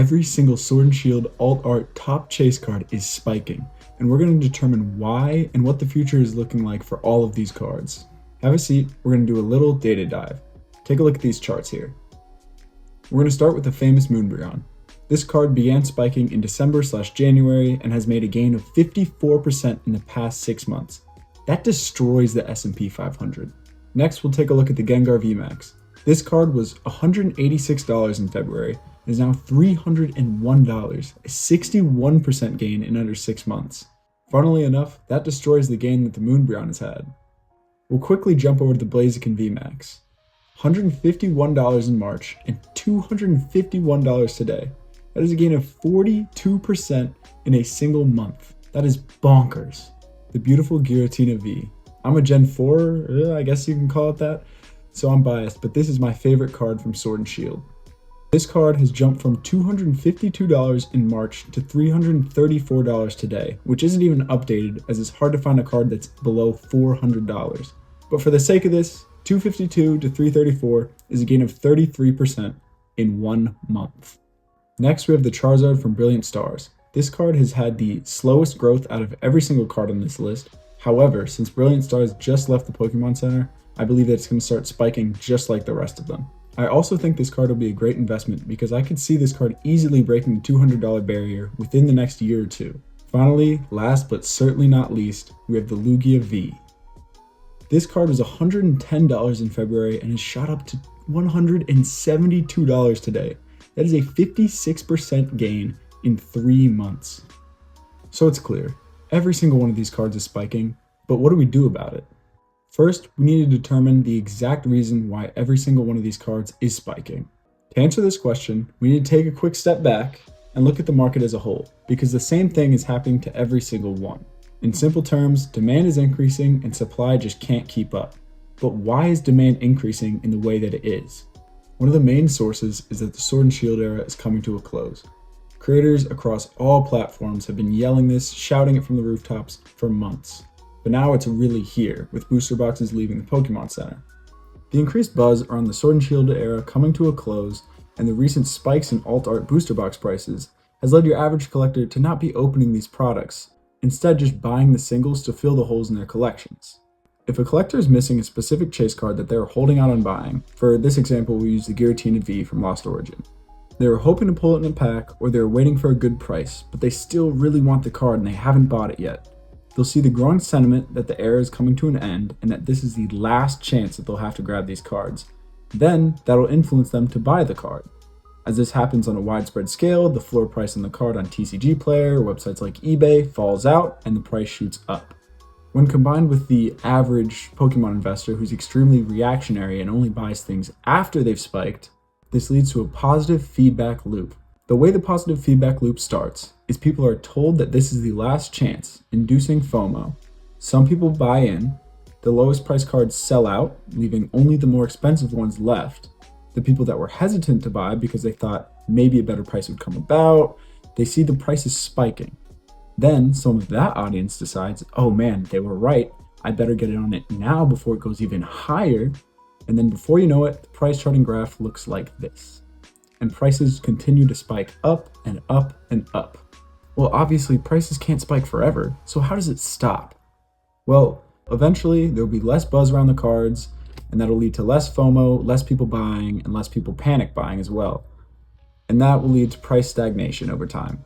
every single Sword and Shield alt art top chase card is spiking, and we're going to determine why and what the future is looking like for all of these cards. Have a seat, we're going to do a little data dive. Take a look at these charts here. We're going to start with the famous Moonbryon. This card began spiking in December/January and has made a gain of 54% in the past 6 months. That destroys the S&P 500. Next, we'll take a look at the Gengar VMAX. This card was $186 in February and is now $301, a 61% gain in under 6 months. Funnily enough, that destroys the gain that the Moonbryon has had. We'll quickly jump over to the Blaziken VMAX. $151 in March and $251 today. That is a gain of 42% in a single month. That is bonkers. The beautiful Giratina V. I'm a Gen 4, I guess you can call it that, so I'm biased, but this is my favorite card from Sword and Shield. This card has jumped from $252 in March to $334 today, which isn't even updated as it's hard to find a card that's below $400. But for the sake of this, $252 to $334 is a gain of 33% in 1 month. Next, we have the Charizard from Brilliant Stars. This card has had the slowest growth out of every single card on this list. However, since Brilliant Stars just left the Pokemon Center, I believe that it's going to start spiking just like the rest of them. I also think this card will be a great investment because I could see this card easily breaking the $200 barrier within the next year or two. Finally, last but certainly not least, we have the Lugia V. This card was $110 in February and has shot up to $172 today. That is a 56% gain in 3 months. So it's clear, every single one of these cards is spiking, but what do we do about it? First, we need to determine the exact reason why every single one of these cards is spiking. To answer this question, we need to take a quick step back and look at the market as a whole, because the same thing is happening to every single one. In simple terms, demand is increasing and supply just can't keep up. But why is demand increasing in the way that it is? One of the main sources is that the Sword and Shield era is coming to a close. Creators across all platforms have been yelling this, shouting it from the rooftops for months. But now it's really here, with booster boxes leaving the Pokemon Center. The increased buzz around the Sword and Shield era coming to a close and the recent spikes in alt art booster box prices has led your average collector to not be opening these products, instead just buying the singles to fill the holes in their collections. If a collector is missing a specific chase card that they're holding out on buying, for this example we'll use the Giratina V from Lost Origin. They were hoping to pull it in a pack or they're waiting for a good price, but they still really want the card and they haven't bought it yet. They'll see the growing sentiment that the era is coming to an end and that this is the last chance that they'll have to grab these cards. Then that'll influence them to buy the card. As this happens on a widespread scale, the floor price on the card on TCG Player or websites like eBay falls out and the price shoots up. When combined with the average Pokemon investor who's extremely reactionary and only buys things after they've spiked, this leads to a positive feedback loop. The way the positive feedback loop starts is people are told that this is the last chance, inducing FOMO. Some people buy in, the lowest price cards sell out, leaving only the more expensive ones left. The people that were hesitant to buy because they thought maybe a better price would come about, they see the prices spiking. Then some of that audience decides, oh man, they were right, I better get in on it now before it goes even higher. And then before you know it, the price charting graph looks like this. And prices continue to spike up and up and up. Well, obviously prices can't spike forever, so how does it stop? Well, eventually there'll be less buzz around the cards, and that'll lead to less FOMO, less people buying, and less people panic buying as well. And that will lead to price stagnation over time.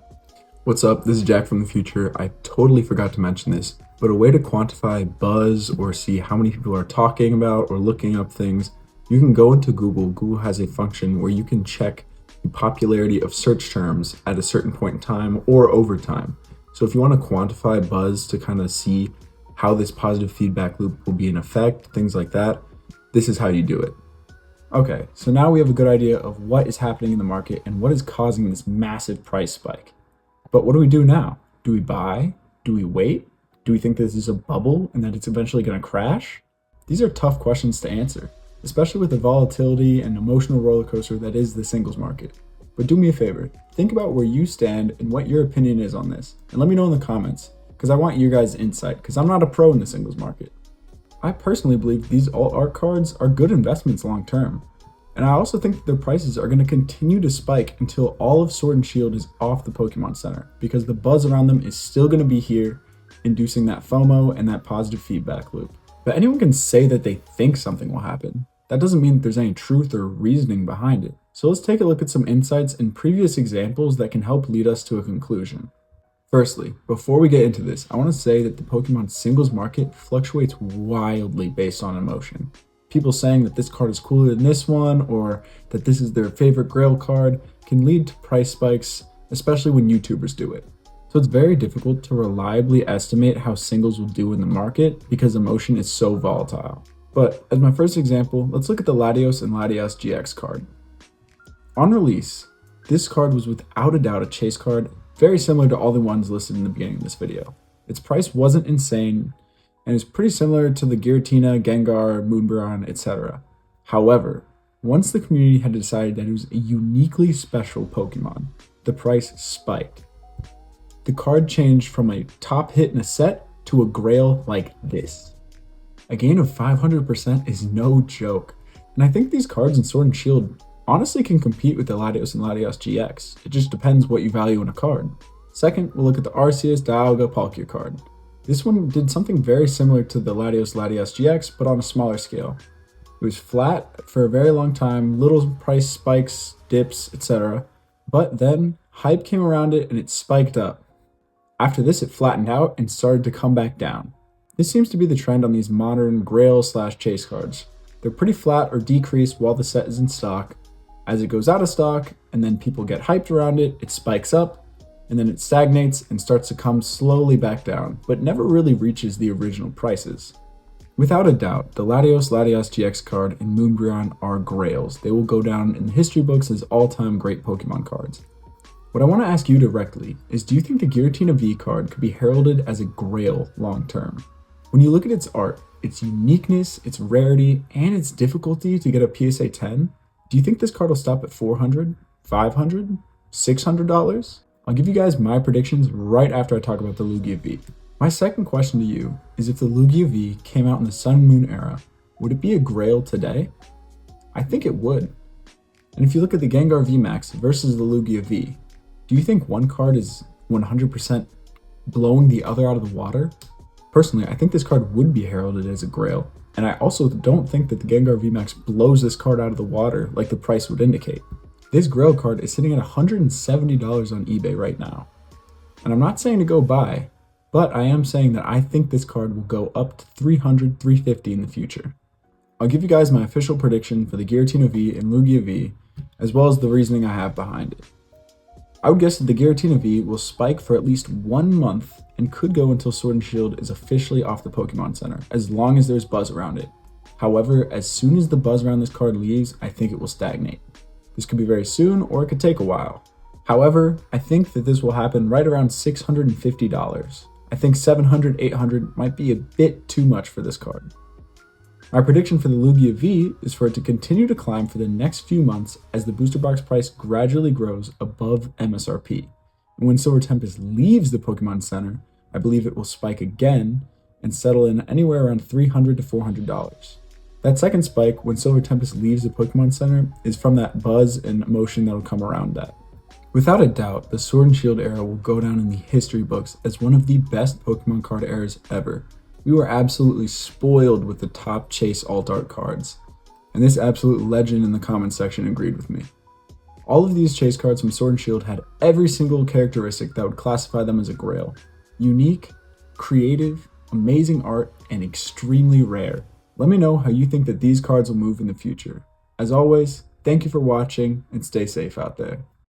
What's up, this is Jack from the future. I totally forgot to mention this, but a way to quantify buzz or see how many people are talking about or looking up things, you can go into Google. Google has a function where you can check the popularity of search terms at a certain point in time or over time. So if you want to quantify buzz to kind of see how this positive feedback loop will be in effect, things like that, this is how you do it. Okay, so now we have a good idea of what is happening in the market and what is causing this massive price spike. But what do we do now? Do we buy? Do we wait? Do we think this is a bubble and that it's eventually going to crash? These are tough questions to answer, especially with the volatility and emotional roller coaster that is the singles market. But do me a favor, think about where you stand and what your opinion is on this, and let me know in the comments, because I want your guys' insight, because I'm not a pro in the singles market. I personally believe these alt art cards are good investments long term. And I also think that their prices are going to continue to spike until all of Sword and Shield is off the Pokemon Center, because the buzz around them is still going to be here, inducing that FOMO and that positive feedback loop. But anyone can say that they think something will happen. That doesn't mean that there's any truth or reasoning behind it. So let's take a look at some insights and previous examples that can help lead us to a conclusion. Firstly, before we get into this, I want to say that the Pokemon singles market fluctuates wildly based on emotion. People saying that this card is cooler than this one, or that this is their favorite Grail card, can lead to price spikes, especially when YouTubers do it. So it's very difficult to reliably estimate how singles will do in the market because emotion is so volatile. But as my first example, let's look at the Latios and Latias GX card. On release, this card was without a doubt a chase card, very similar to all the ones listed in the beginning of this video. Its price wasn't insane, and is pretty similar to the Giratina, Gengar, Moonbron, etc. However, once the community had decided that it was a uniquely special Pokemon, the price spiked. The card changed from a top hit in a set to a Grail like this. A gain of 500% is no joke, and I think these cards in Sword and Shield honestly can compete with the Latios and Latias GX. It just depends what you value in a card. Second, we'll look at the Arceus, Dialga, Palkia card. This one did something very similar to the Latios Latias GX, but on a smaller scale. It was flat for a very long time, little price spikes, dips, etc. But then hype came around it and it spiked up. After this, it flattened out and started to come back down. This seems to be the trend on these modern Grail/chase cards. They're pretty flat or decrease while the set is in stock. As it goes out of stock and then people get hyped around it, it spikes up, and then it stagnates and starts to come slowly back down, but never really reaches the original prices. Without a doubt, the Latios Latias GX card and Moonbron are grails. They will go down in the history books as all-time great Pokemon cards. What I want to ask you directly is, do you think the Giratina V card could be heralded as a grail long-term? When you look at its art, its uniqueness, its rarity, and its difficulty to get a PSA 10, do you think this card will stop at $400, $500, $600? I'll give you guys my predictions right after I talk about the Lugia V. My second question to you is, if the Lugia V came out in the Sun and Moon era, would it be a grail today? I think it would. And if you look at the Gengar VMAX versus the Lugia V, do you think one card is 100% blowing the other out of the water? Personally, I think this card would be heralded as a grail, and I also don't think that the Gengar VMAX blows this card out of the water like the price would indicate. This Grail card is sitting at $170 on eBay right now. And I'm not saying to go buy, but I am saying that I think this card will go up to $300, $350 in the future. I'll give you guys my official prediction for the Giratina V and Lugia V, as well as the reasoning I have behind it. I would guess that the Giratina V will spike for at least 1 month and could go until Sword and Shield is officially off the Pokemon Center, as long as there's buzz around it. However, as soon as the buzz around this card leaves, I think it will stagnate. This could be very soon, or it could take a while. However, I think that this will happen right around $650. I think $700, $800 might be a bit too much for this card. My prediction for the Lugia V is for it to continue to climb for the next few months as the booster box price gradually grows above MSRP. And when Silver Tempest leaves the Pokemon Center, I believe it will spike again and settle in anywhere around $300 to $400. That second spike, when Silver Tempest leaves the Pokemon Center, is from that buzz and emotion that will come around that. Without a doubt, the Sword and Shield era will go down in the history books as one of the best Pokemon card eras ever. We were absolutely spoiled with the top chase alt art cards, and this absolute legend in the comments section agreed with me. All of these chase cards from Sword and Shield had every single characteristic that would classify them as a grail. Unique, creative, amazing art, and extremely rare. Let me know how you think that these cards will move in the future. As always, thank you for watching and stay safe out there.